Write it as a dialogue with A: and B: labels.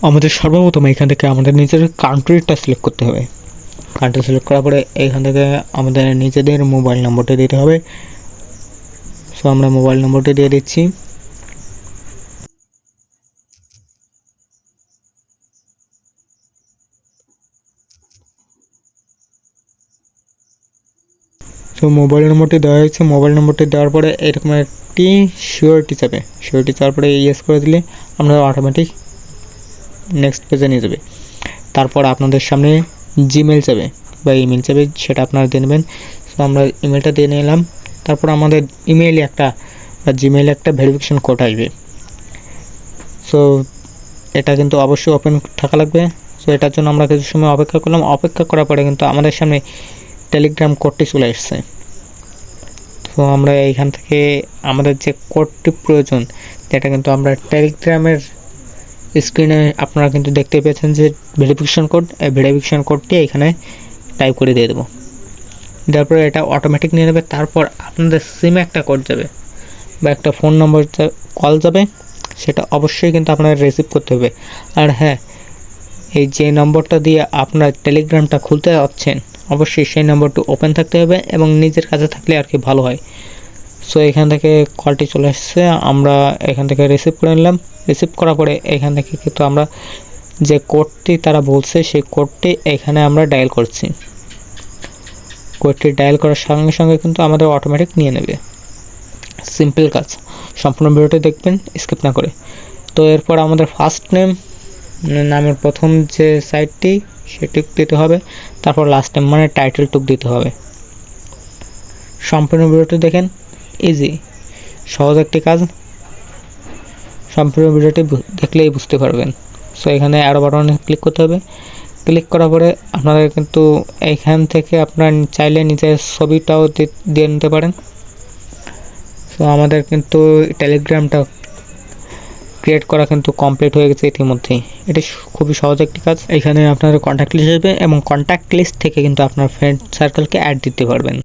A: আমাদের সর্বপ্রথম এখান থেকে আমাদের নিজের কান্ট্রিটা সিলেক্ট করতে হবে। কান্ট্রি সিলেক্ট করার পরে এখান থেকে আমাদের নিজেদের মোবাইল নম্বরটা দিতে হবে। সো আমরা মোবাইল নম্বরটা দিয়ে দিচ্ছি। তো মোবাইল নম্বরটি দেওয়া হয়েছে। মোবাইল নম্বরটি দেওয়ার পরে এরকম একটি সিওরিটি চাবে। সিওরিটি চাওয়ার পরে ইয়েস করে দিলে আমরা অটোমেটিক নেক্সট পেজে নিয়ে যাবে। তারপর আপনাদের সামনে জিমেল চাবে বা ইমেল চাবে, সেটা আপনারা দিয়ে নেবেন। সো আমরা ইমেলটা দিয়ে নিলাম। তারপর আমাদের ইমেইলে একটা বা জিমেইলে একটা ভেরিফিকেশন কোড আসবে। সো এটা কিন্তু অবশ্যই ওপেন থাকা লাগবে। সো এটার জন্য আমরা কিছু সময় অপেক্ষা করলাম। অপেক্ষা করার পরে কিন্তু আমাদের সামনে টেলিগ্রাম কোডটি চলে এসছে। তো আমরা এইখান থেকে আমাদের যে কোডটি প্রয়োজন, যেটা কিন্তু আমরা টেলিগ্রামের স্ক্রিনে আপনারা কিন্তু দেখতে পেয়েছেন যে ভেরিফিকেশন কোড, এই ভেরিফিকেশন কোডটি এখানে টাইপ করে দিয়ে দেবো। দেওয়ার পরে এটা অটোমেটিক নিয়ে নেবে। তারপর আপনাদের সিমে একটা কোড যাবে বা একটা ফোন নম্বর কল যাবে, সেটা অবশ্যই কিন্তু আপনারা রিসিভ করতে হবে। আর হ্যাঁ, এই যে নম্বরটা দিয়ে আপনার টেলিগ্রামটা খুলতে যাচ্ছেন, অবশ্যই সেই নম্বরটি ওপেন থাকতে হবে এবং নিজের কাছে থাকলে আর কি ভালো হয়। সো এখান থেকে কলটি চলে আসছে, আমরা এখান থেকে রিসিভ করে নিলাম। রিসিভ করার পরে এখান থেকে কিন্তু আমরা যে কোডটি তারা বলছে সেই কোডটি এখানে আমরা ডায়াল করছি। কোডটি ডায়াল করার সঙ্গে সঙ্গে কিন্তু আমাদের অটোমেটিক নিয়ে নেবে। সিম্পল কাজ। সম্পূর্ণ ভিডিওটি দেখবেন স্কিপ না করে। তো এরপর আমাদের ফার্স্ট নামের প্রথম যে সাইটটি সেটি দিতে হবে। তারপর লাস্ট নেম মানে টাইটেল টুক দিতে হবে। সম্পূর্ণ ভিডিওটি দেখেন, ইজি সহজ একটি কাজ। সম্পূর্ণ ভিডিওটি দেখলেই বুঝতে পারবেন। সো এখানে অ্যারো বাটনে ক্লিক করতে হবে। ক্লিক করার পরে আপনাদের কিন্তু এইখান থেকে আপনারা চাইলে নিজের ছবিটাও দিয়ে নিতে পারেন। সো আমাদের কিন্তু টেলিগ্রামটা ক্রিয়েট করা কিন্তু কমপ্লিট হয়ে গেছে ইতিমধ্যেই। এটি খুবই সহজ একটি কাজ। এখানে আপনার কন্ট্যাক্ট লিস্ট আসবে এবং কন্ট্যাক্ট লিস্ট থেকে কিন্তু আপনার ফ্রেন্ড সার্কেলকে অ্যাড দিতে পারবেন।